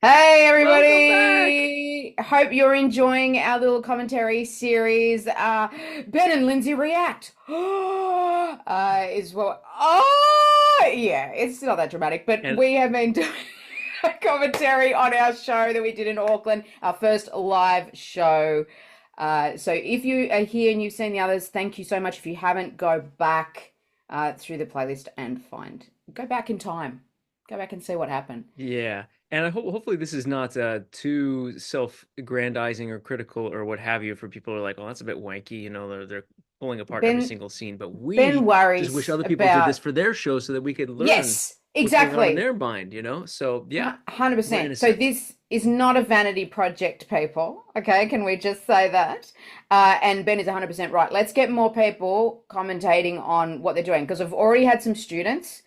Hey Welcome back. everybody! Hope you're enjoying our little commentary series. Ben and Lindsay react. Is what? Oh, yeah. It's not that dramatic, but And we have been doing a commentary on our show that we did in Auckland, our first live show. So if you are here and you've seen the others, thank you so much. If you haven't, go back through the playlist and go back in time, go back and see what happened. yeah, and I hope hopefully this is not too self-aggrandizing or critical or what have you for people who are like, oh, that's a bit wanky, they're pulling apart every Ben single scene. But Ben we just wish worries other people did this about, for their show so that we could learn yes, what's going on in exactly. their mind. So yeah, we're 100%. So innocent. this is not a vanity project, people. Okay, can we just say that? And Ben is 100% right. Let's get more people commentating on what they're doing because I've already had some students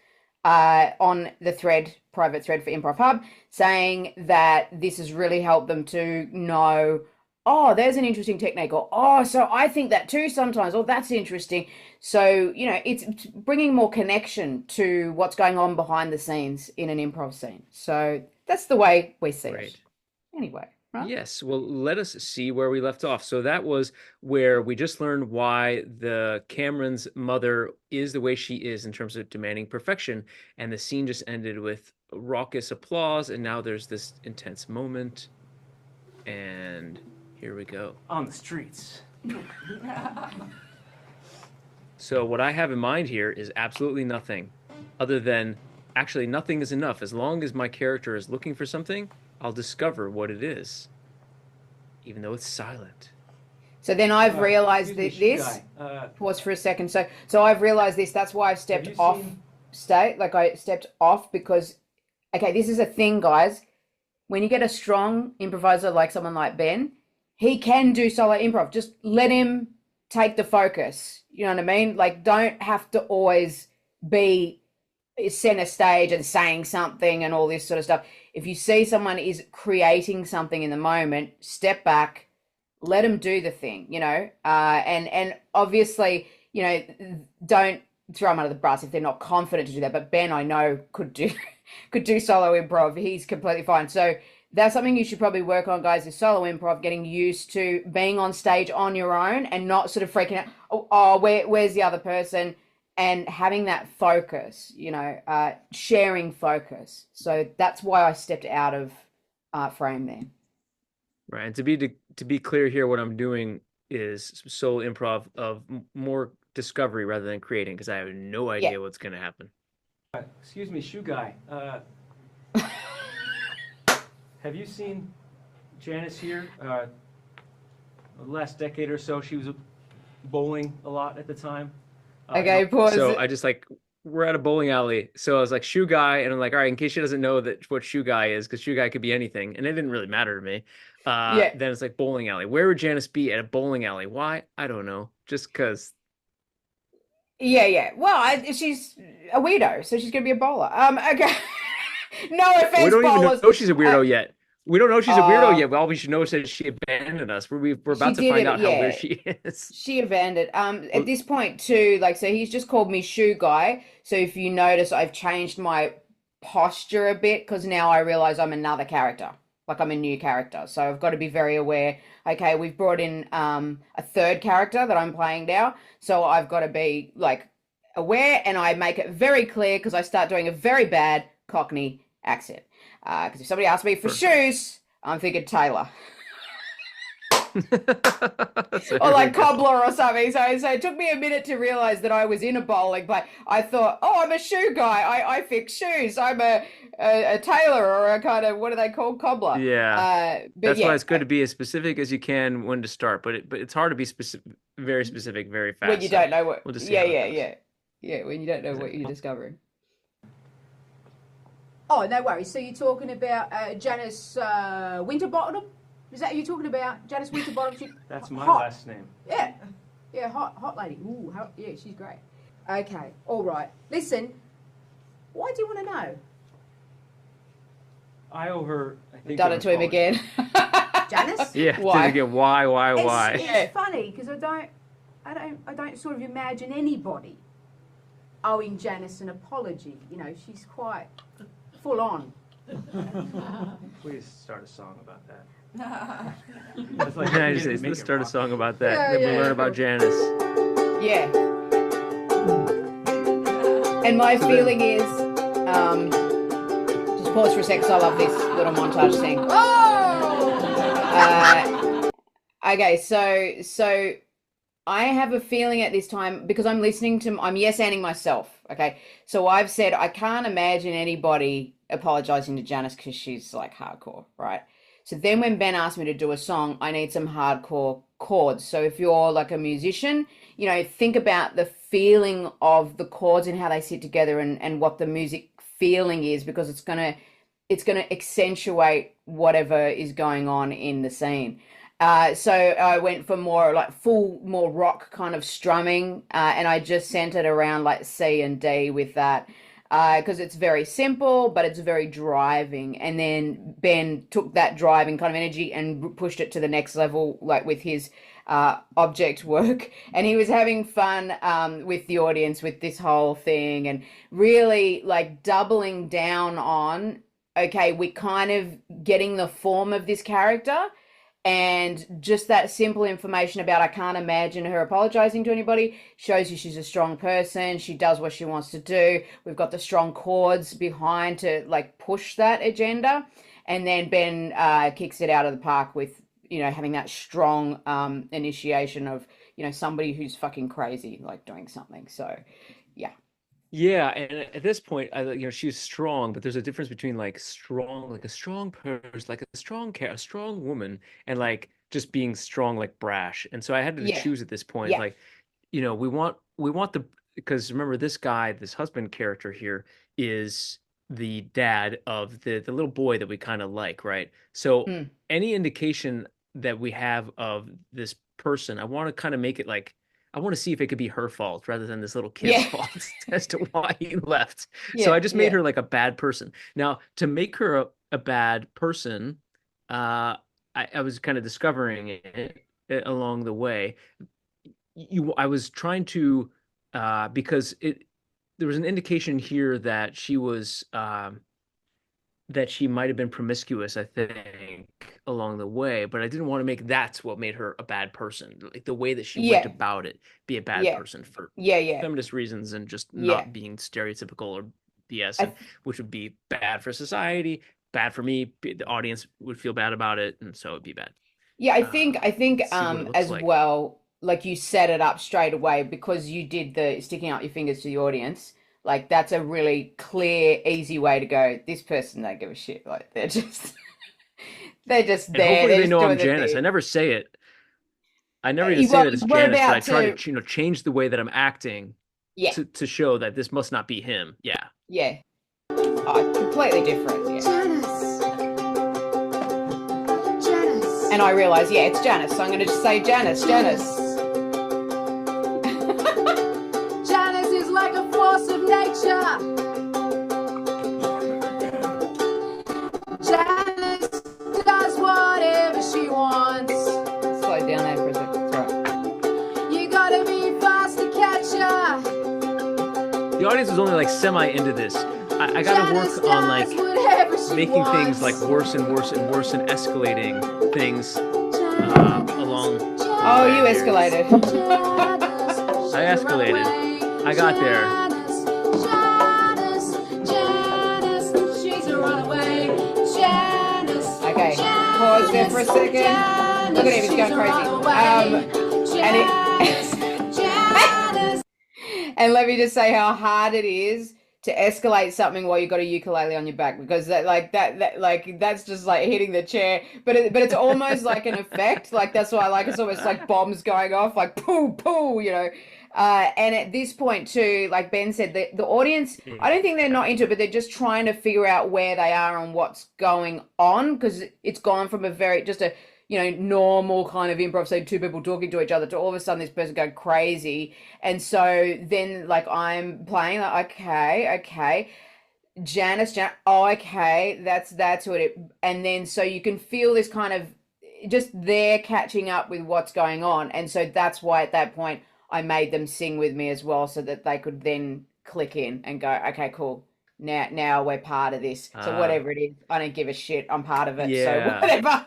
on the private thread for Improv Hub, saying that this has really helped them to know, oh, there's an interesting technique, or oh, so I think that too sometimes, or that's interesting. So, it's bringing more connection to what's going on behind the scenes in an improv scene. So that's the way we see it. Great. Anyway, right? Yes, well, let us see where we left off. So that was where we just learned why the Cameron's mother is the way she is in terms of demanding perfection. And the scene just ended with raucous applause, and now there's this intense moment. And here we go. On the streets. So what I have in mind here is absolutely nothing other than actually nothing is enough. As long as my character is looking for something, I'll discover what it is, even though it's silent. So then I've realized Excuse me, that shoe this, guy. pause for a second. So I've realized this. That's why I've Have stepped you off seen? state. Like I stepped off because, okay, this is a thing, guys. When you get a strong improviser like someone like Ben, he can do solo improv. Just let him take the focus. You know what I mean? Like, don't have to always be center stage and saying something and all this sort of stuff. If you see someone is creating something in the moment, step back, let them do the thing. And obviously, don't throw them under the bus if they're not confident to do that. But Ben, I know, could do could do solo improv. He's completely fine. So that's something you should probably work on, guys, is solo improv, getting used to being on stage on your own and not sort of freaking out, where's the other person? And having that focus, sharing focus. So that's why I stepped out of frame there. Right. And to be clear here, what I'm doing is solo improv of more discovery rather than creating because I have no Yeah. idea what's going to happen. Excuse me, shoe guy. Have you seen Janice here? The last decade or so, she was bowling a lot at the time. Okay, pause. So I just like we're at a bowling alley. So I was like shoe guy, and I'm like, all right, in case she doesn't know that what shoe guy is, because shoe guy could be anything, and it didn't really matter to me. Yeah. Then it's like bowling alley. Where would Janice be at a bowling alley? Why? I don't know. Just because. Yeah, yeah. Well, she's a weirdo, so she's gonna be a bowler. Okay. No We offense, don't even bowlers. know she's a Uh, weirdo yet. We don't know she's a weirdo uh, yet. All we should know is that she abandoned us. We're she about to did find it. out how weird Yeah, she is. she abandoned. At Well, this point too, like, so he's just called me shoe guy. So if you notice, I've changed my posture a bit because now I realize I'm another character. Like I'm a new character. So I've got to be very aware. Okay, we've brought in a third character that I'm playing now. So I've got to be like aware and I make it very clear because I start doing a very bad Cockney accent. Because if somebody asks me for perfect. shoes, I'm thinking Taylor. So Or here we like go. cobbler or something. So it took me a minute to realize that I was in a bowling play. I thought, oh, I'm a shoe guy. I fix shoes. I'm a tailor or a kind of, what are they called, cobbler. Yeah. But That's why yeah, it's good to be as specific as you can when to start, but it's hard to be specific, very when you fast. So don't know what, we'll just see yeah, how it yeah, goes. yeah, yeah, when you don't know Is what it? you're discovering. Oh, no worries. So you're talking about Janice Winterbottom? Is that who you're talking about? Janice Winterbottom? That's my Hot. last name. Yeah. Yeah, hot lady. Ooh, yeah, she's great. Okay, all right. Listen, why do you want to know? I owe her, I think, Done an it to him apology. again. Janice? Yeah, did Why? again, why, It's, why? it's Yeah. funny because I don't sort of imagine anybody owing Janice an apology. You know, she's quite full on Please start a song about that. Yeah, let's start a song about that. Yeah, Then we'll yeah. learn about Janice. Yeah. And my feeling is, just pause for a sec, 'cause I love this little montage thing. Oh! Okay, so I have a feeling at this time, because I'm yes-anding myself. Okay, so I've said I can't imagine anybody apologizing to Janice because she's like hardcore, right? So then when Ben asked me to do a song, I need some hardcore chords. So if you're like a musician, think about the feeling of the chords and how they sit together, and what the music feeling is, because it's gonna accentuate whatever is going on in the scene. So I went for more like more rock kind of strumming, and I just centered around like C and D with that, because it's very simple, but it's very driving. And then Ben took that driving kind of energy and pushed it to the next level, like with his object work, and he was having fun with the audience with this whole thing, and really like doubling down on, okay, we're kind of getting the form of this character. And just that simple information about I can't imagine her apologizing to anybody shows you she's a strong person. She does what she wants to do. We've got the strong chords behind to like push that agenda. And then Ben kicks it out of the park with, having that strong initiation of, somebody who's fucking crazy, like doing something. So, yeah. Yeah, and at this point, she's strong, but there's a difference between like strong, like a strong person, like a strong woman, and like just being strong, like brash. And so I had to Yeah. choose at this point, Yeah. like, we want because remember this husband character here is the dad of the little boy that we kind of like, right? So any indication that we have of this person, I want to kind of make it like, I want to see if it could be her fault rather than this little kid's fault as to why he left. So I just made her like a bad person. Now, to make her a bad person, I was kind of discovering it along the way. I was trying to, because there was an indication here that she was, that she might have been promiscuous, I think, along the way, but I didn't want to make that's what made her a bad person. Like the way that she went about it, be a bad person for feminist reasons and just not being stereotypical or BS, which would be bad for society, bad for me. The audience would feel bad about it, and so it'd be bad. Yeah, I think as well, like you set it up straight away because you did the sticking out your fingers to the audience. Like that's a really clear, easy way to go. This person don't give a shit. Like they're just there. Hopefully they know I'm Janice. I never say it. I never even say that it's Janice, but I try to change the way that I'm acting to show that this must not be him. Yeah. Yeah. Oh, completely different. Yeah. Janice. And I realize, it's Janice. So I'm going to just say Janice. Janice is like a force of nature. Janice does whatever she wants. Slow down there for a second. It's all right. You gotta be fast to catch her. The audience was only like semi into this. I gotta work on like making things like worse and worse and worse and escalating things along. Oh, you escalated. I escalated. I got there. Okay, pause there for a second. Look at him, he's going crazy. And let me just say how hard it is to escalate something while you've got a ukulele on your back, because that's just like hitting the chair, but it's almost like an effect. Like that's why it's almost like bombs going off, like poo poo, and at this point too, like Ben said, the audience, I don't think they're not into it, but they're just trying to figure out where they are and what's going on, because it's gone from a normal kind of improv, so two people talking to each other, to all of a sudden this person go crazy. And so then like I'm playing like, okay, Janice, oh, okay, that's what it, and then so you can feel this kind of just they're catching up with what's going on. And so that's why at that point I made them sing with me as well, so that they could then click in and go, okay, cool. now we're part of this. So whatever it is, I don't give a shit. I'm part of it. Yeah. So whatever.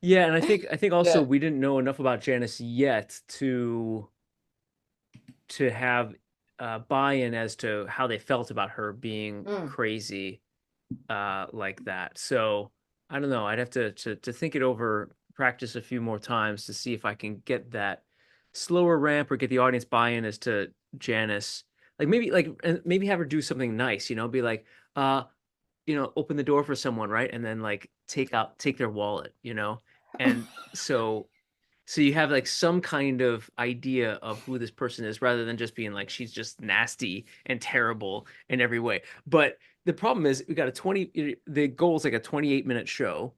Yeah, and I think also Yeah. we didn't know enough about Janice yet to have buy-in as to how they felt about her being crazy like that. So I don't know. I'd have to think it over, practice a few more times to see if I can get that slower ramp or get the audience buy-in as to Janice. Like maybe have her do something nice, be like, open the door for someone, right? And then like take their wallet, And so you have like some kind of idea of who this person is rather than just being like she's just nasty and terrible in every way. But the problem is we got the goal is like a 28-minute show,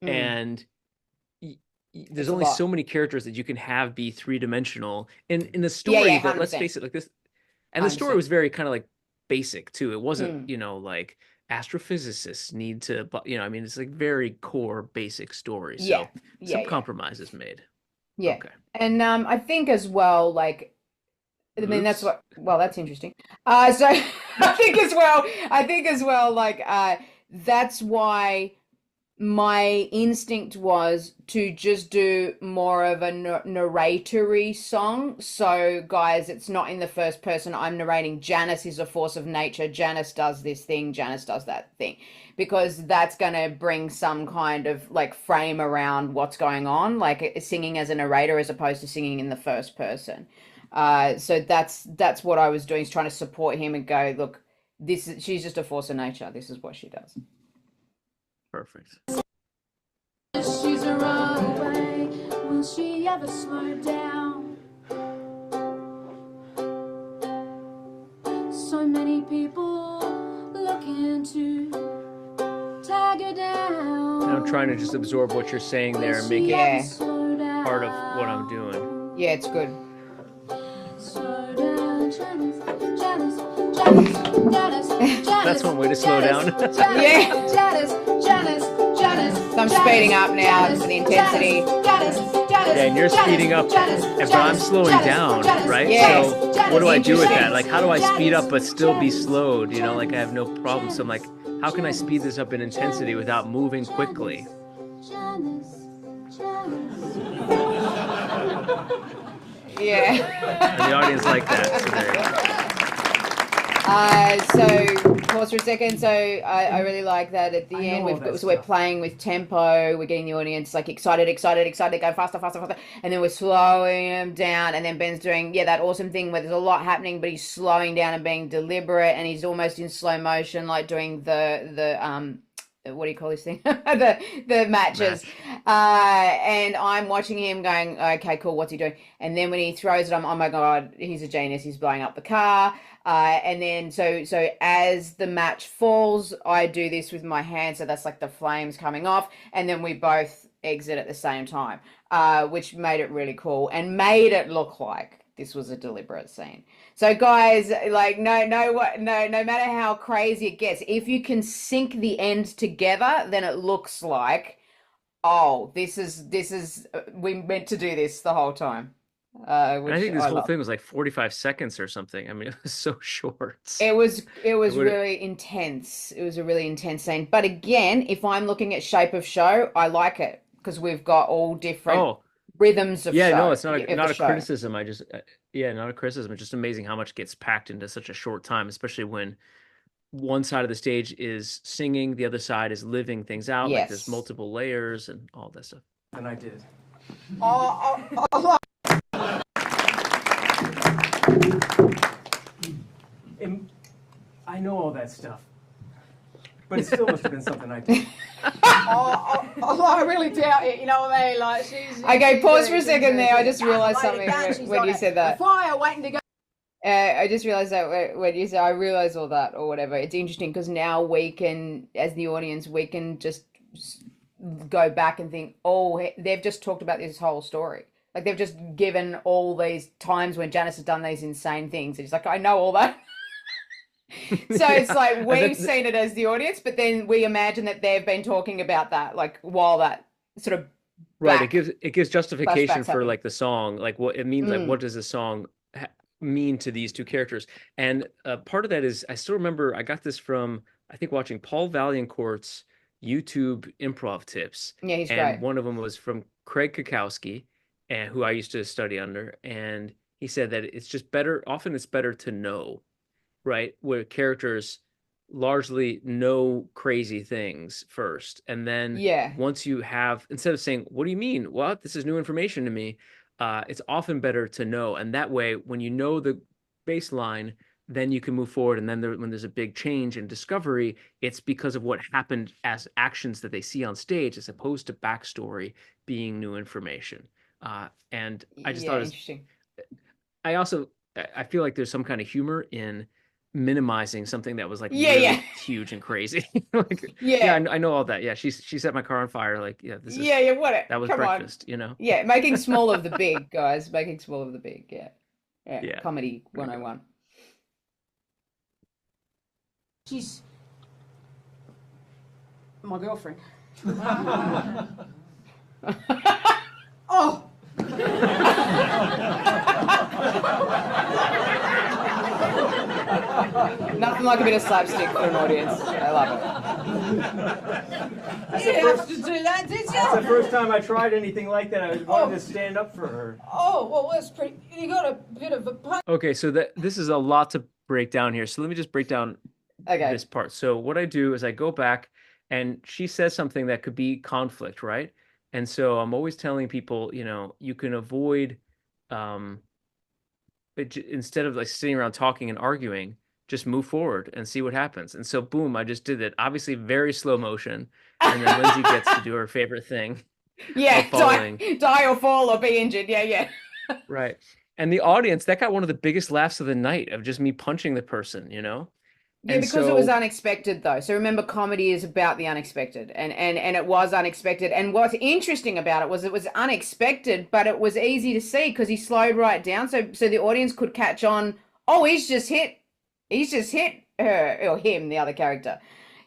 and there's only so many characters that you can have be three-dimensional in the story. But let's face it, like this, and the story was very kind of like basic too. It wasn't like astrophysicists need to, I mean, it's like very core basic story. So some compromises made. Yeah. Okay. And I think as well, like, I mean, that's interesting. So I think as well, like, that's why my instinct was to just do more of a narratory song. So guys, it's not in the first person. I'm narrating. Janice is a force of nature. Janice does this thing. Janice does that thing, because that's going to bring some kind of like frame around what's going on, like singing as a narrator as opposed to singing in the first person. So that's what I was doing, is trying to support him and go, look, she's just a force of nature. This is what she does. Perfect. She's a runaway. Will she ever slow down? So many people looking to tag her down. I'm trying to just absorb what you're saying there and make it part of what I'm doing. Yeah, it's good. Slow down, Janice, Janice, Janice, Janice, Janice. That's one way to slow down. Yeah. Janice, Janice, Janice. So I'm speeding up now for the intensity. Yeah, and you're speeding up, but I'm slowing down, right? Yeah. So what do I do with that? Like, how do I speed up but still be slowed? Like I have no problem. So I'm like, how can I speed this up in intensity without moving quickly? Yeah. And the audience like that. So there you go. So pause for a second. So I really like that at the end. We're playing with tempo. We're getting the audience like excited, go faster, and then we're slowing them down. And then Ben's doing that awesome thing where there's a lot happening, but he's slowing down and being deliberate, and he's almost in slow motion, like doing the what do you call this thing? the matches. And I'm watching him going, okay, cool, what's he doing? And then when he throws it, I'm, oh my God, he's a genius. He's blowing up the car. And then so as the match falls, I do this with my hand. So that's like the flames coming off. And then we both exit at the same time, which made it really cool and made it look like this was a deliberate scene. So guys, like, no matter how crazy it gets, if you can sync the ends together, then it looks like, oh, this is we meant to do this the whole time. And I think this whole thing was like 45 seconds or something. I mean, it was so short. It was really intense. It was a really intense scene. But again, if I'm looking at shape of show, I like it because we've got all different rhythms of show. No, it's not a criticism. Not a criticism. It's just amazing how much gets packed into such a short time, especially when one side of the stage is singing, the other side is living things out. Yes. Like there's multiple layers and all that stuff. And I did. And I know all that stuff, but it still must have been something I did. I really doubt it. You know what I mean? Like she's. Okay, pause for a second there. I just realised something when you said that. A fire waiting to go. I just realised that when you said, I realised all that or whatever. It's interesting because now we can, as the audience, we can just go back and think, oh, they've just talked about this whole story. Like they've just given all these times when Janice has done these insane things. It's like, I know all that. So it's like we've seen it as the audience, but then we imagine that they've been talking about that, like while that sort of right. It gives justification for like the song, like what it means, like what does the song mean to these two characters. And part of that is I still remember I got this from I think watching Paul Vaillancourt's YouTube improv tips, Yeah, he's and great. one of them was from Craig Kakowski, and who I used to study under, and he said that it's just better. Often it's better to know, right, where characters largely know crazy things first, and then Yeah. once you have, instead of saying, "What do you mean? What? This is new information to me," it's often better to know, and that way, when you know the baseline, then you can move forward, and then when there's a big change and discovery, it's because of what happened as actions that they see on stage, as opposed to backstory being new information. And I just Yeah, thought it was, interesting. I feel like there's some kind of humor in minimizing something that was like Yeah, really yeah. huge and crazy. Like, Yeah. I know all that. Yeah, she set my car on fire. Like, yeah, this is Yeah, what? that was Come on. breakfast, you know? Yeah, making small of the big, guys. Making small of the big. Yeah. Yeah. Yeah. Comedy Very good. 101. She's my girlfriend. Oh! Nothing like a bit of slapstick for an audience. I love it. You didn't have to do that, did That's the you? first time I tried anything like that. I wanted to stand up for her. Oh, well, that's pretty. You got a bit of a punch. Okay, so this is a lot to break down here. So let me just break down Okay. this part. So what I do is I go back, and she says something that could be conflict, right? And so I'm always telling people, you can avoid, instead of like sitting around talking and arguing, just move forward and see what happens. And so boom, I just did it. Obviously very slow motion. And then Lindsay gets to do her favorite thing. Yeah, of falling. die or fall or be injured. Yeah, yeah. Right. And the audience, that got one of the biggest laughs of the night, of just me punching the person, Yeah, And because it was so- unexpected though. So remember, comedy is about the unexpected, and it was unexpected. And what's interesting about it was unexpected, but it was easy to see because he slowed right down, so the audience could catch on. Oh, he's just hit her or him, the other character.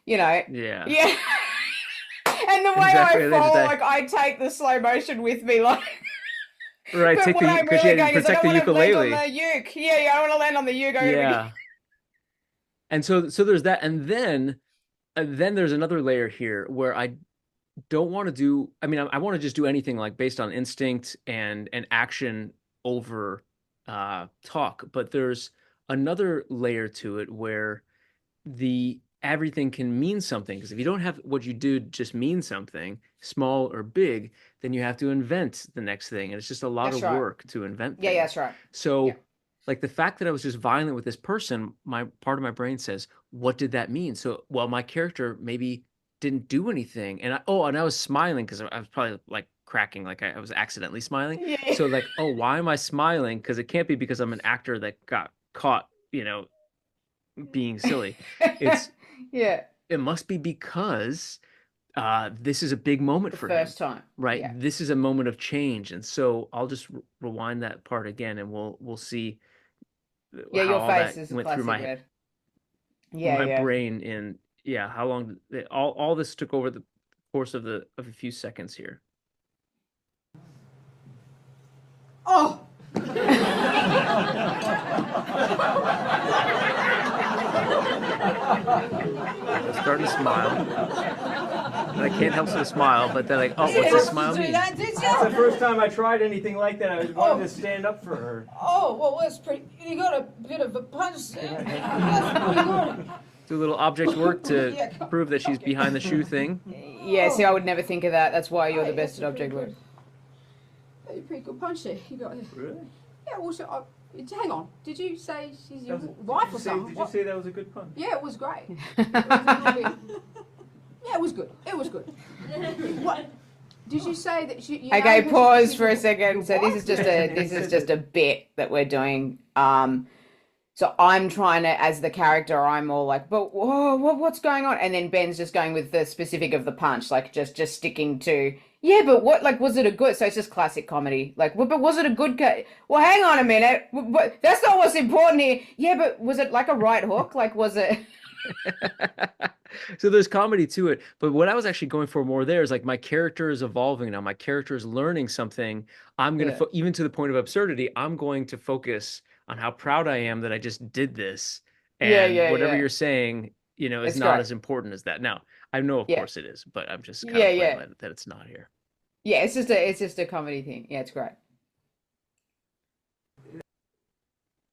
Yeah. Yeah. And the way Exactly, I they fall, just- like I take the slow motion with me, like. Right. But Take what I'm because really you had going to is I protect don't the want to land on ukulele. the uke. Yeah, I don't want to land on the uke. Yeah. And so there's that, and then there's another layer here where I don't want to do. I mean, I want to just do anything like based on instinct and action over talk. But there's another layer to it where everything can mean something, because if you don't have what you do just mean something, small or big, then you have to invent the next thing, and it's just a lot That's of right. work to invent Yeah, things. that's right. So Yeah. like the fact that I was just violent with this person, my part of my brain says, what did that mean? So, well, my character maybe didn't do anything. And I was smiling because I was probably like cracking, like I was accidentally smiling. Yeah. So like, oh, why am I smiling? Because it can't be because I'm an actor that got caught, being silly. It's Yeah, it must be because this is a big moment the for first him, time. right? Yeah. This is a moment of change, and so I'll just rewind that part again, and we'll see Yeah, how your all face that is a went through classic my red. Yeah, my yeah. brain in how long all this took over the course of a few seconds here. Oh! I'm starting to smile, and I can't help but smile. But they're like, "Oh, You what's didn't this have smile to do mean?" that, did That's the you? first time I tried anything like that. I wanted to stand up for her. Oh, well, that's pretty. You got a bit of a punch there. That's pretty good. Do a little object work to Yeah, come- prove that she's behind the shoe thing. Yeah, see, I would never think of that. That's why you're the Hey, best at that's a object pretty work. good- a pretty good punch there. You got it. Really? Yeah, well, so, hang on. Did you say she's your That was- wife did or you say- something? Did you What? say that was a good punch? Yeah, it was great. It was a little bit- yeah, it was good. It was good. What? Did you say that she? You know Okay, that pause she's for a your second. So wife? this is just a bit that we're doing. So I'm trying to, as the character, I'm all like, but whoa, what's going on? And then Ben's just going with the specific of the punch, like just sticking to, yeah, but what, like, was it a good? So it's just classic comedy. Like, well, but was it a good? Well, hang on a minute. But that's not what's important here. Yeah, but was it like a right hook? Like, was it? So there's comedy to it, but what I was actually going for more there is like my character is evolving now. My character is learning something. I'm gonna Yeah. even to the point of absurdity. I'm going to focus on how proud I am that I just did this. Yeah, And yeah, whatever yeah. you're saying, you know, is It's not great. as important as that. Now, I know, of Yeah. course, it is, but I'm just kind Yeah, of playing yeah. that it's not here. Yeah, it's just a comedy thing. Yeah, it's great.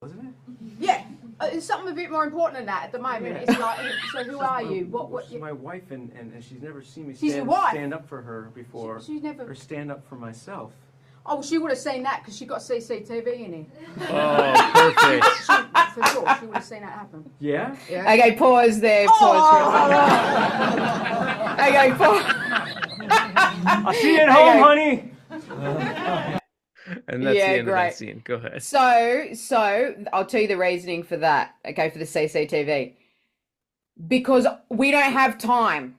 Wasn't it? Yeah, it's something a bit more important than that at the moment. Yeah. It's like, so who are you? What? She's my wife, and she's never seen me She's your wife? stand up for her before, She's never. or stand up for myself. Oh, well, she would have seen that because she got CCTV in here. Oh, perfect. For sure, she would have seen that happen. Yeah? Yeah. Okay, pause there. Pause for a second. Okay, pause. I'll see you at home, Okay. honey. And that's Yeah, the end of great. that scene. Go ahead. So I'll tell you the reasoning for that. Okay, for the CCTV, because we don't have time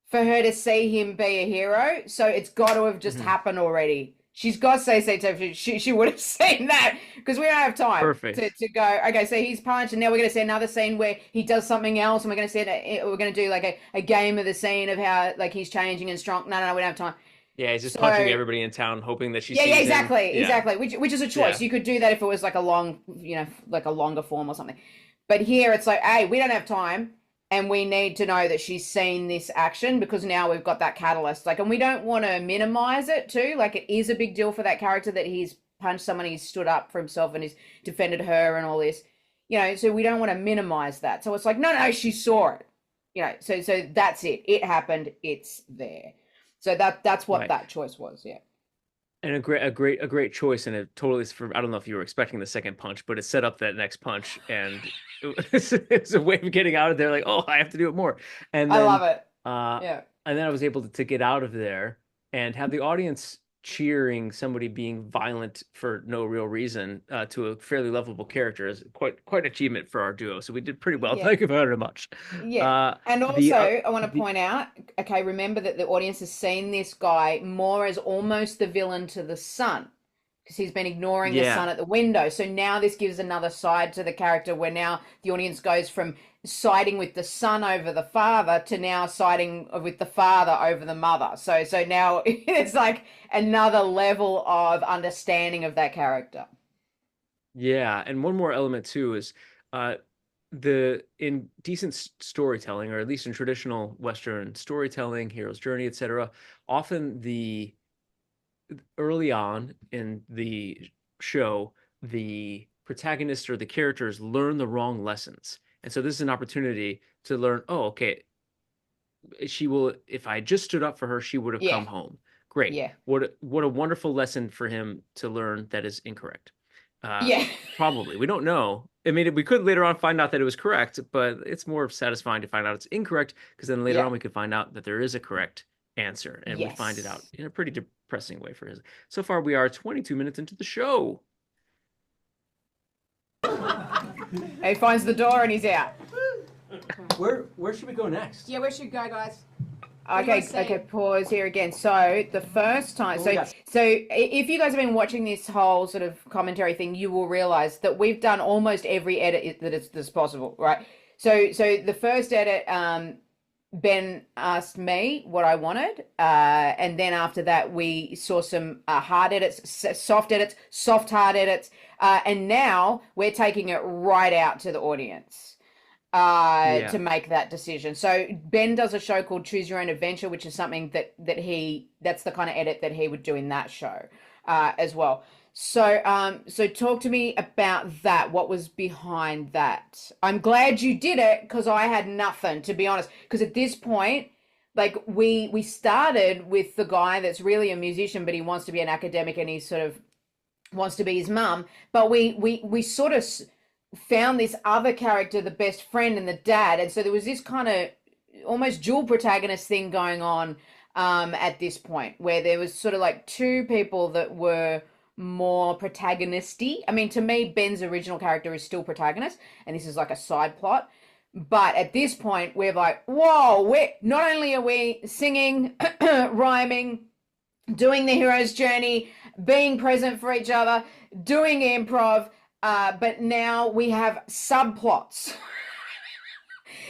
for her to see him be a hero. So it's got to have just happened already. She's got CCTV. She would have seen that because we don't have time Perfect. to go. Okay, so he's punched, and now we're going to see another scene where he does something else, and we're going to see we're going to do like a game of the scene of how like he's changing and strong. No, we don't have time. Yeah, he's just So- punching everybody in town, hoping that she Yeah, sees yeah, him. exactly, Yeah. exactly. Which is a choice. Yeah. You could do that if it was like a long, like a longer form or something. But here it's like, hey, we don't have time, and we need to know that she's seen this action because now we've got that catalyst. Like, and we don't want to minimize it too. Like, it is a big deal for that character that he's punched someone, he's stood up for himself, and he's defended her and all this. So we don't want to minimize that. So it's like, no, she saw it. So that's it. It happened. It's there. So that's what Right. that choice was. Yeah. And a great choice, and it totally is for, I don't know if you were expecting the second punch, but it set up that next punch, and it's a way of getting out of there. Like, oh, I have to do it more, and I then, love it. Yeah, and then I was able to get out of there and have the audience cheering somebody being violent for no real reason to a fairly lovable character is quite an achievement for our duo. So we did pretty well. Yeah. Thank you very much. Yeah. And also, the, I want to point out, okay, remember that the audience has seen this guy more as almost the villain to the son because he's been ignoring the Yeah. son at the window. So now this gives another side to the character where now the audience goes from siding with the son over the father to now siding with the father over the mother. So now it's like another level of understanding of that character. Yeah, and one more element too is in decent storytelling, or at least in traditional Western storytelling, hero's journey, etc., often early on in the show, the protagonist or the characters learn the wrong lessons. And so this is an opportunity to learn, oh, okay, if I just stood up for her, she would have Yeah. come home. Great. Yeah. What a wonderful lesson for him to learn that is incorrect. Yeah. Probably. We don't know. I mean, we could later on find out that it was correct, but it's more satisfying to find out it's incorrect because then later Yeah. on we could find out that there is a correct answer, and we find it Yes. out in a pretty depressing way for his. So far, we are 22 minutes into the show. He finds the door and he's out. Where should we go next? Yeah, where should we go, guys? What do you Okay, guys say? okay, pause here again. So the first time, What we got? so if you guys have been watching this whole sort of commentary thing, you will realize that we've done almost every edit that's possible, right? So the first edit, Ben asked me what I wanted, and then after that we saw some hard edits, soft edits, soft hard edits, and now we're taking it right out to the audience. To make that decision. So Ben does a show called Choose Your Own Adventure, which is something that's the kind of edit that he would do in that show as well. So talk to me about that. What was behind that? I'm glad you did it because I had nothing, to be honest. Because at this point, like we started with the guy that's really a musician, but he wants to be an academic and he sort of wants to be his mum. But we sort of found this other character, the best friend and the dad, and so there was this kind of almost dual protagonist thing going on at this point where there was sort of like two people that were more protagonisty. I mean, to me, Ben's original character is still protagonist and this is like a side plot, but at this point we're like, whoa, we're not only are we singing rhyming, doing the hero's journey, being present for each other, doing improv, but now we have subplots.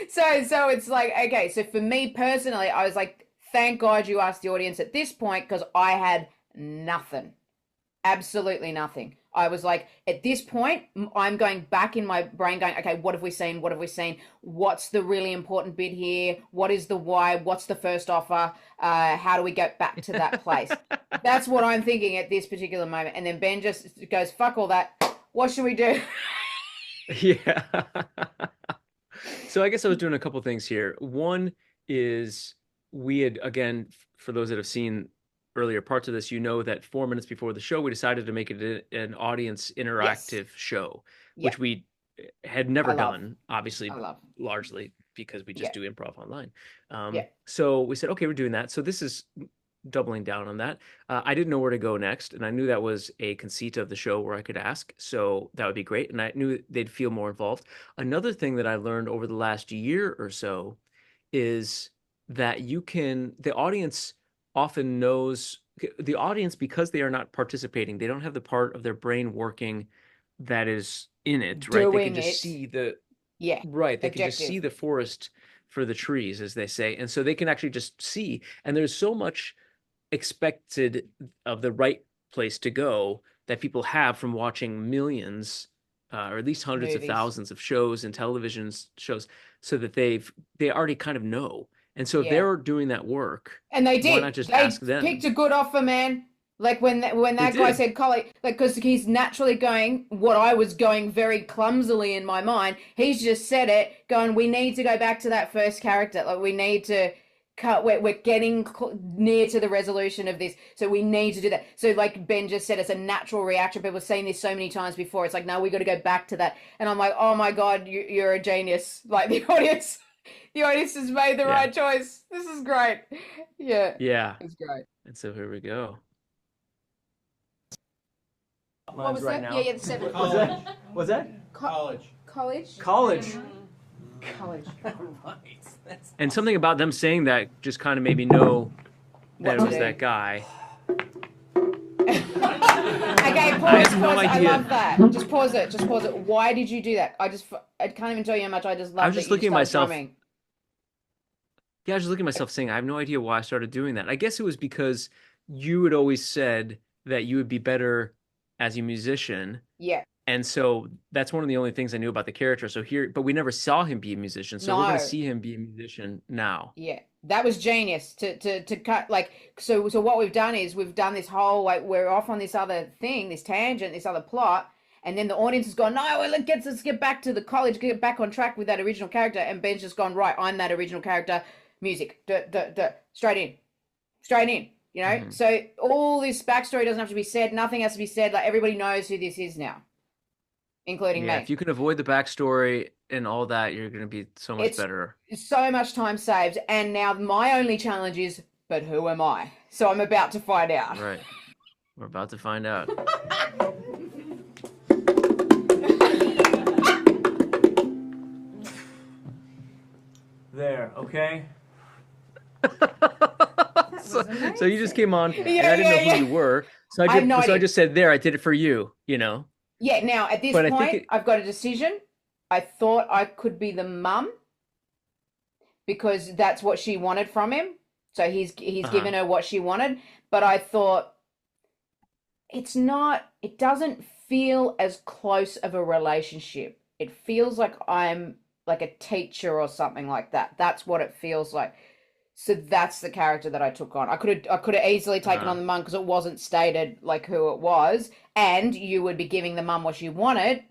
So it's like, okay, so for me personally, I was like, thank God you asked the audience at this point because I had nothing. Absolutely nothing. I was like, at this point, I'm going back in my brain going, okay, what have we seen? What have we seen? What's the really important bit here? What is the why? What's the first offer? How do we get back to that place? That's what I'm thinking at this particular moment. And then Ben just goes, fuck all that. What should we do? Yeah. So I guess I was doing a couple things here. One is we had, again, for those that have seen earlier parts of this, you know that 4 minutes before the show, we decided to make it an audience interactive show, which we had never done, obviously, largely because we just do improv online. So we said, okay, we're doing that. So this is doubling down on that. I didn't know where to go next, and I knew that was a conceit of the show where I could ask, so that would be great, and I knew they'd feel more involved. Another thing that I learned over the last year or so is that the audience often knows, the audience, because they are not participating, they don't have the part of their brain working that is in it, right? They can just see the right, they can just see the forest for the trees, as they say, and so they can actually just see, and there's so much expected of the right place to go that people have from watching millions or at least hundreds of thousands of shows and television shows, so that they already kind of know. And so they're doing that work. And they did. Why not just ask them? Picked a good offer, man. Like when that guy said, "Collie," like, because he's naturally going what I was going very clumsily in my mind. He's just said it, going, we need to go back to that first character. Like, we need to cut. We're getting near to the resolution of this, so we need to do that. So, like Ben just said, it's a natural reaction. People have seen this so many times before. It's like, no, we got to go back to that. And I'm like, oh my god, you're a genius. Like, the audience has made the right choice. This is great. Yeah, it's great. And so here we go. What was that? Now. Yeah, the 7. What's that? College. College. And something about them saying that just kind of made me know that it was that guy. Okay, pause. I have no idea. I love that. Just pause it. Why did you do that? I can't even tell you how much I just love. I was just looking at myself. Drumming. Yeah, I was just looking at myself saying, I have no idea why I started doing that. I guess it was because you had always said that you would be better as a musician. Yeah. And so that's one of the only things I knew about the character. So but we never saw him be a musician. So we're going to see him be a musician now. Yeah. That was genius to cut, like, so what we've done is we've done this whole, like, we're off on this other thing, this tangent, this other plot. And then the audience has gone, no, let's get back to the college, get back on track with that original character. And Ben's just gone, right, I'm that original character. Music, straight in, you know? Mm-hmm. So all this backstory doesn't have to be said. Nothing has to be said. Like, everybody knows who this is now, including me. If you can avoid the backstory and all that, you're going to be so much better. So much time saved. And now my only challenge is, but who am I? So I'm about to find out. Right. We're about to find out. There, okay. So you just came on, and I didn't know who you were. So I just said, there, I did it for you, you know? Yeah, now at this point, I've got a decision. I thought I could be the mum because that's what she wanted from him. So he's given her what she wanted. But I thought, it doesn't feel as close of a relationship. It feels like I'm like a teacher or something like that. That's what it feels like. So that's the character that I took on. I could have easily taken on the mum because it wasn't stated like who it was, and you would be giving the mum what she wanted.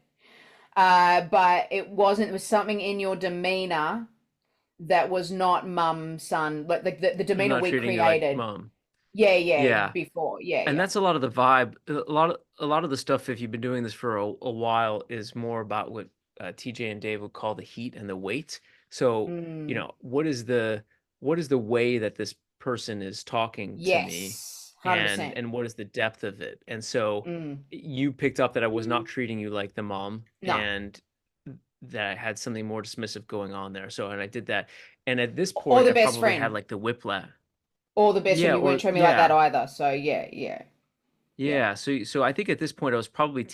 But it wasn't. It was something in your demeanor that was not mum, son, like the demeanor we created. Like mom. Yeah. Before, and that's a lot of the vibe. A lot of the stuff. If you've been doing this for a while, is more about what TJ and Dave would call the heat and the weight. So you know, what is the way that this person is talking to me, 100%. And what is the depth of it? And so you picked up that I was not treating you like the mom, and that I had something more dismissive going on there. So, and I did that. And at this point, I probably had like the whiplash. Or the best friend, you weren't treating me like that either. So yeah. So I think at this point I was probably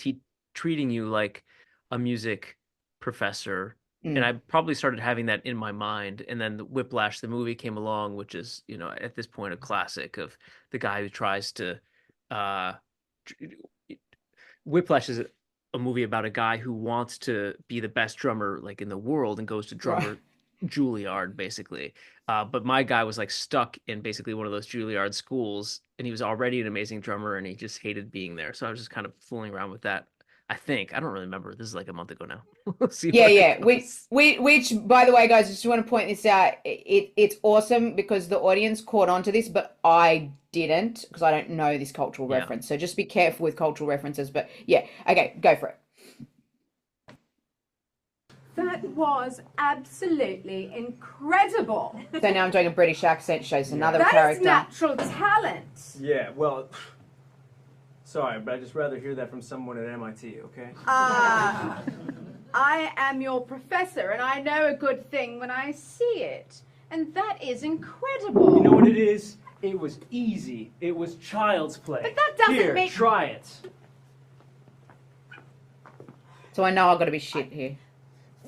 treating you like a music professor. And I probably started having that in my mind. And then the Whiplash, the movie, came along, which is, you know, at this point, a classic of the guy who tries to Whiplash is a movie about a guy who wants to be the best drummer like in the world and goes to drummer Juilliard basically. But my guy was like stuck in basically one of those Juilliard schools, and he was already an amazing drummer, and he just hated being there. So I was just kind of fooling around with that. I think I don't really remember. This is like a month ago now. We'll see. Yeah. Which, by the way, guys, I just want to point this out. It's awesome because the audience caught on to this, but I didn't because I don't know this cultural reference. So just be careful with cultural references. But yeah, okay, go for it. That was absolutely incredible. So now I'm doing a British accent, shows another That is character. natural talent. Yeah, well, sorry, but I'd just rather hear that from someone at MIT, okay? I am your professor, and I know a good thing when I see it. And that is incredible. You know what it is? It was easy. It was child's play. But that doesn't Here, make- try it. So I know I've got to be shit here.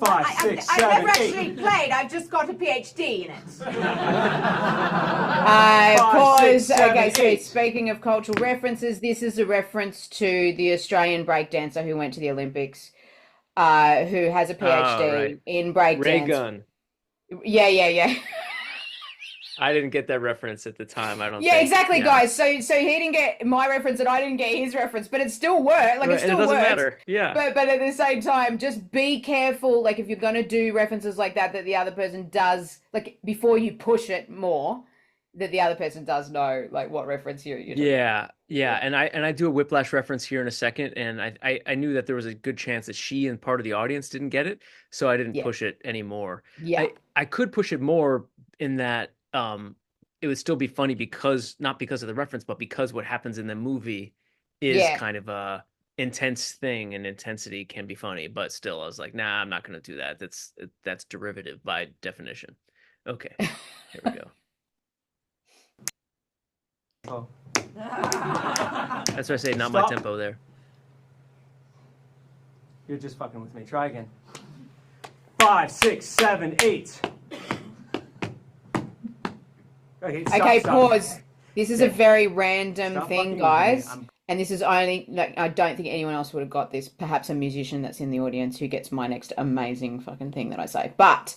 5, 6, 7, 8. I've never actually played. I've just got a PhD in it. Pause. 6, 7, Okay, so 8. speaking of cultural references, this is a reference to the Australian breakdancer who went to the Olympics, who has a PhD right. in Ray breakdance. Gun. Yeah. I didn't get that reference at the time. I don't. Yeah, think. exactly, Yeah. guys. So he didn't get my reference and I didn't get his reference, but it still worked. Like Right, it still and it doesn't works. matter. Yeah. But at the same time, just be careful. Like if you're gonna do references like that the other person does, like before you push it more, that the other person does know like what reference you're doing. Yeah, and I do a Whiplash reference here in a second, and I knew that there was a good chance that she and part of the audience didn't get it, so I didn't Yeah. push it anymore. Yeah. I could push it more in that it would still be funny because not because of the reference, but because what happens in the movie is Yeah. kind of a intense thing, and intensity can be funny, but still I was like, nah, I'm not going to do that. That's derivative by definition. Okay, here we go. Oh. That's why I say not my Stop. tempo there. You're just fucking with me. Try again. 5, 6, 7, 8. Okay, stop, Okay, stop. pause. This is a very random Stop fucking thing, with me. guys. I'm- And this is only, like, I don't think anyone else would have got this. Perhaps a musician that's in the audience who gets my next amazing fucking thing that I say. But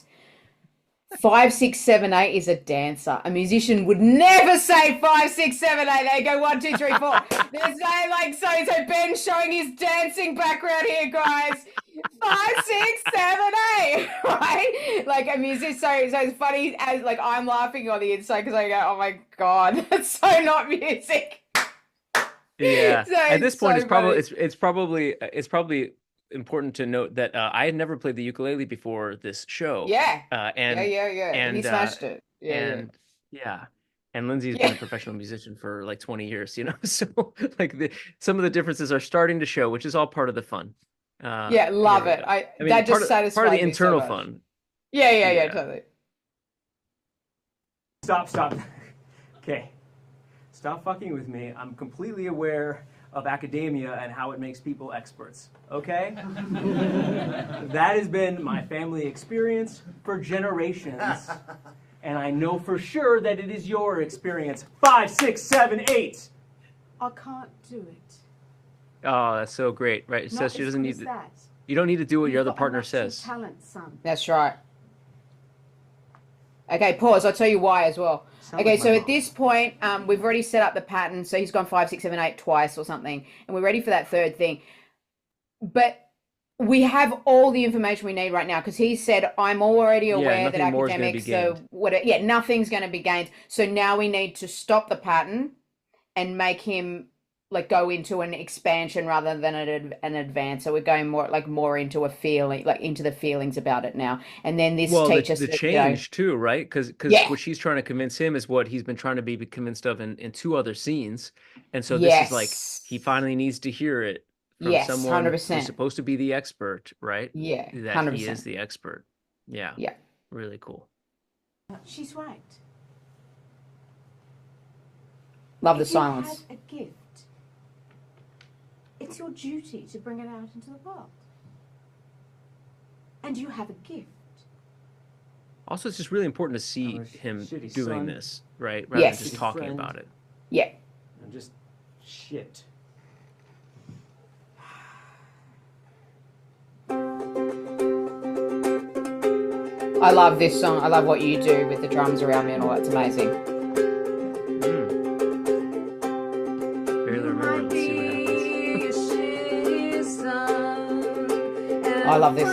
5, 6, 7, 8 is a dancer. A musician would never say 5, 6, 7, 8. They go 1, 2, 3, 4. There's no like so Ben's showing his dancing background here, guys. 5, 6, 7, 8. Right? Like a musician. So it's funny as like I'm laughing on the inside because I go, oh my god, that's so not music. Yeah. So At this it's point, so it's probably important to note that I had never played the ukulele before this show. Yeah. And Yeah. and, He smashed it. Yeah. and yeah. And Lindsay's Yeah. been a professional musician for like 20 years, you know. So like some of the differences are starting to show, which is all part of the fun. Yeah, love here we it. go. I mean, that just part satisfied of the me so internal much. fun. Yeah, Yeah. totally. Stop. Okay. Stop fucking with me. I'm completely aware of academia and how it makes people experts, okay? That has been my family experience for generations. And I know for sure that it is your experience. 5, 6, 7, 8. I can't do it. Oh, that's so great, right? It Not says she as doesn't good need as to, that. you don't need to do what your You've other got a partner natural says. Talent, son. That's right. Okay, pause. I'll tell you why as well. Sound Okay, like my so mom. at this point, we've already set up the pattern. So he's gone 5, 6, 7, 8 twice or something, and we're ready for that third thing. But we have all the information we need right now because he said, "I'm already aware that nothing more is gonna be academics, so gained." what? Yeah, nothing's going to be gained. So now we need to stop the pattern and make him like go into an expansion rather than an advance. So we're going more into a feeling, like into the feelings about it now. And then this Well, teaches the that, you know, change too, right? Because Yeah. what she's trying to convince him is what he's been trying to be convinced of in 2 other scenes, and so this is like he finally needs to hear it from Yes, someone 100%. who's supposed to be the expert, right? Yeah, That he 100%. is the expert. Yeah. Yeah. Really cool. She's right. Love the If silence. you have a gift, it's your duty to bring it out into the world. And you have a gift. Also, it's just really important to see I'm a him shitty doing son. this, right? Rather Yes. than just Shitty talking friend. about it. Yeah. I'm just shit. I love this song. I love what you do with the drums around me and all. That's amazing. Barely remember. Let's see what happens. I love this.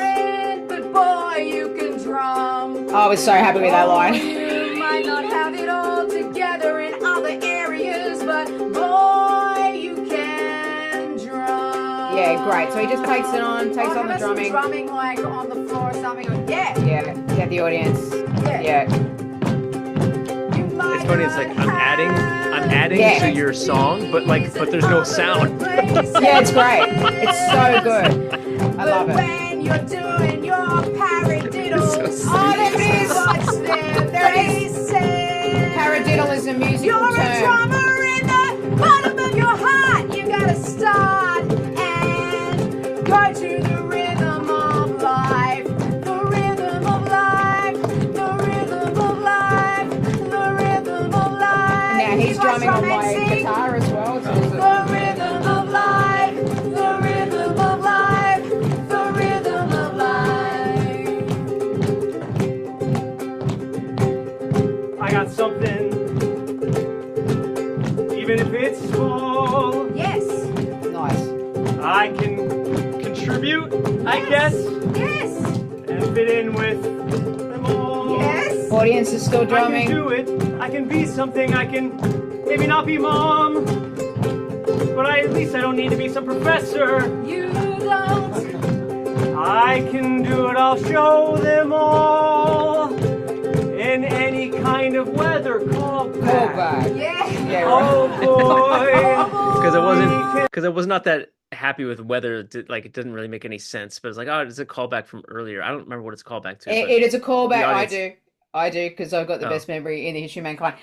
But boy, you can drum. I was so happy with that line. You might not have it all together in other areas, but boy, you can drum. Yeah, great. So he just takes it on, takes on the drumming. Drumming like on the floor or something. Yeah. Yeah, get the audience. Yeah. Yeah. It's funny. It's like I'm adding Yeah. to your song, but there's no sound. Yeah, it's great. It's so good. I love it. When you're doing your paradiddles, Oh, there it is. what's their There it is. faces? Paradiddle is a musical You're a term. drummer in the bottom of your heart. You gotta start and go to the rhythm of life. The rhythm of life. The rhythm of life. The rhythm of life. Now he's You must drumming on drum and my sing. guitar as well. So it's The rhythm of life. The rhythm of life. The rhythm of life. I got something, even if it's small, Yes. nice. I can contribute, I guess, Yes. and fit in with them all. Yes. Audience is still I can drumming. do it. I can be something. I can maybe not be mom, but at least I don't need to be some professor. You don't. I can do it. I'll show them all in any kind of weather. Call Call back. back. Yeah. Yeah, right. Oh boy. Because I was not that happy with weather. It didn't really make any sense. But it's like, oh, it's a callback from earlier. I don't remember what it's a callback to. but It is a callback. the I audience- do. I do, because I've got the Oh. best memory in the history of mankind.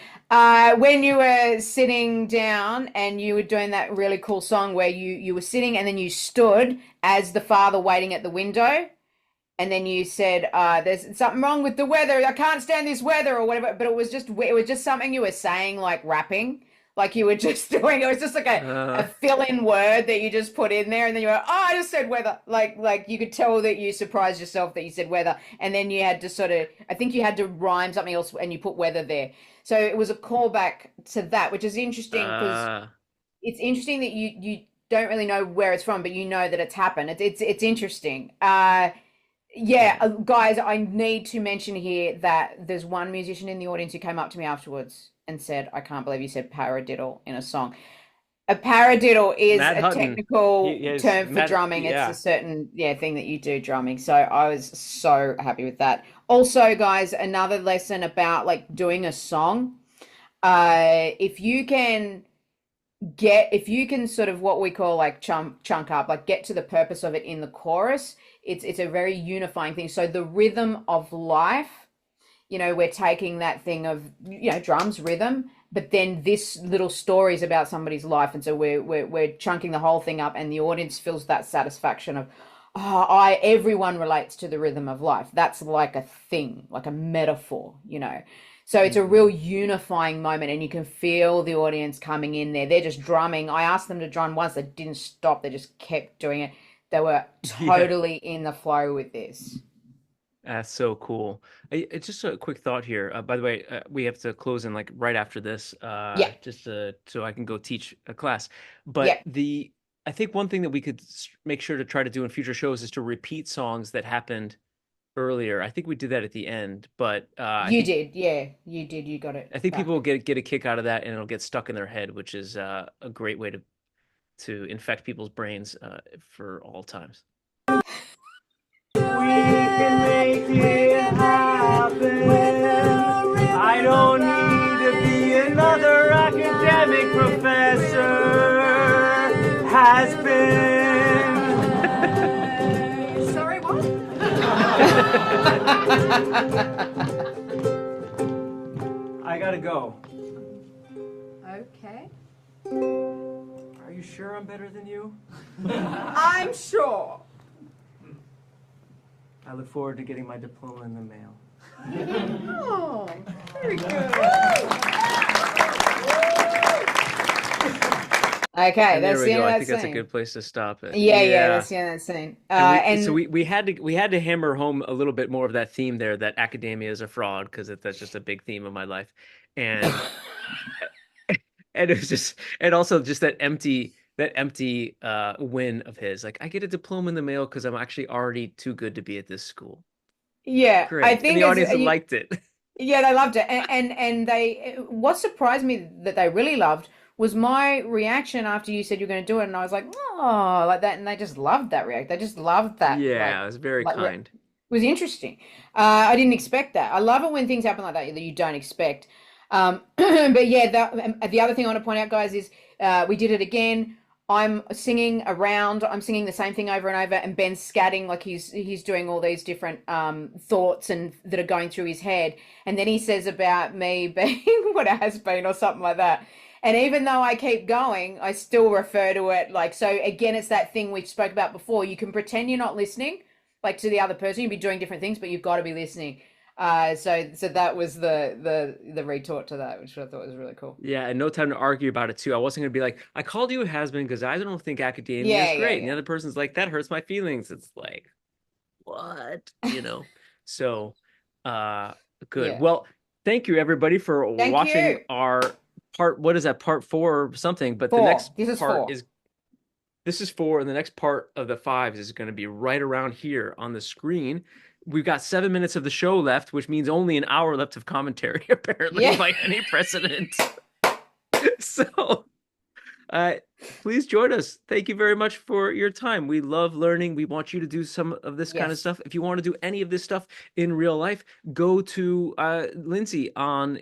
When you were sitting down and you were doing that really cool song where you were sitting and then you stood as the father waiting at the window, and then you said, "There's something wrong with the weather. I can't stand this weather," or whatever. But it was just something you were saying, like rapping, like you were just doing. It was just like a fill-in word that you just put in there, and then you were, "Oh, I just said weather." Like you could tell that you surprised yourself that you said weather, and then you had to I think you had to rhyme something else, and you put weather there. So it was a callback to that, which is interesting because it's interesting that you don't really know where it's from, but you know that it's happened. It's interesting. Guys, I need to mention here that there's one musician in the audience who came up to me afterwards and said, "I can't believe you said paradiddle in a song." A paradiddle is Matt a Hutton. technical Yes, term for Matt- drumming. yeah. It's a certain thing that you do drumming. So I was so happy with that. Also, guys, another lesson about like doing a song. If you can sort of what we call like chunk up, like get to the purpose of it in the chorus, it's a very unifying thing. So the rhythm of life, we're taking that thing of drums, rhythm, but then this little story is about somebody's life, and so we're chunking the whole thing up, and the audience feels that satisfaction of, everyone relates to the rhythm of life. That's like a thing, like a metaphor, So it's a real unifying moment, and you can feel the audience coming in there. They're just drumming. I asked them to drum once. They didn't stop. They just kept doing it. They were totally in the flow with this. That's so cool. It's just a quick thought here. By the way, we have to close in like right after this, just so I can go teach a class. But I think one thing that we could make sure to try to do in future shows is to repeat songs that happened earlier. I think we did that at the end, but You did. You got it. I think people will get a kick out of that, and it'll get stuck in their head, which is a great way to infect people's brains for all times. We can make it happen. I don't need to be another academic professor. Has been. Sorry, what? I gotta go. Okay. Are you sure I'm better than you? I'm sure. I look forward to getting my diploma in the mail. Oh, very good. Okay, And there that's we the go. end I of think that that's a scene. good place to stop it. Yeah, that's the end of that scene. So we had to hammer home a little bit more of that theme there, that academia is a fraud, because that's just a big theme of my life. And and it was just, and also just that empty win of his. Like, I get a diploma in the mail because I'm actually already too good to be at this school. yeah, I Great. And think the audience liked it. yeah, they loved it, and they. What surprised me that they really loved was my reaction after you said you're going to do it, and I was like, oh, like that, and they just loved that react. They just loved that, Yeah, it was very kind. it was interesting. I didn't expect that. I love it when things happen like that you don't expect. But yeah, the other thing I want to point out, guys, is we did it again. I'm singing around. I'm singing the same thing over and over, and Ben's scatting like he's doing all these different thoughts and that are going through his head. And then he says about me being what it has been or something like that. And even though I keep going, I still refer to it like so. Again, it's that thing we spoke about before. You can pretend you're not listening, like to the other person. You'd be doing different things, but you've got to be listening. So that was the retort to that, which I thought was really cool. Yeah, and no time to argue about it too. I wasn't gonna be like, I called you a has-been because I don't think academia is great. And the other person's like, that hurts my feelings. It's like, what? So good. Yeah. Well, thank you everybody for Thank watching you. our part. What is that? Part 4 or something? But the Four. next This is part four. is this is 4, and the next part of the 5 is going to be right around here on the screen. We've got 7 minutes of the show left, which means only an hour left of commentary, apparently, Yeah. by any precedent. So, please join us. Thank you very much for your time. We love learning. We want you to do some of this kind of Yes. stuff. If you want to do any of this stuff in real life, go to Lindsay on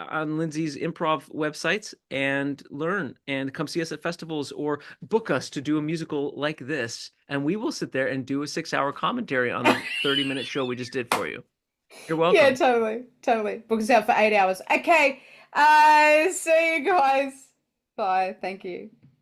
Lindsay's improv websites and learn, and come see us at festivals or book us to do a musical like this, and we will sit there and do a 6-hour commentary on the 30-minute show we just did for you. You're welcome. Yeah, totally. Book us out for 8 hours. Okay. See you guys. Bye. Thank you.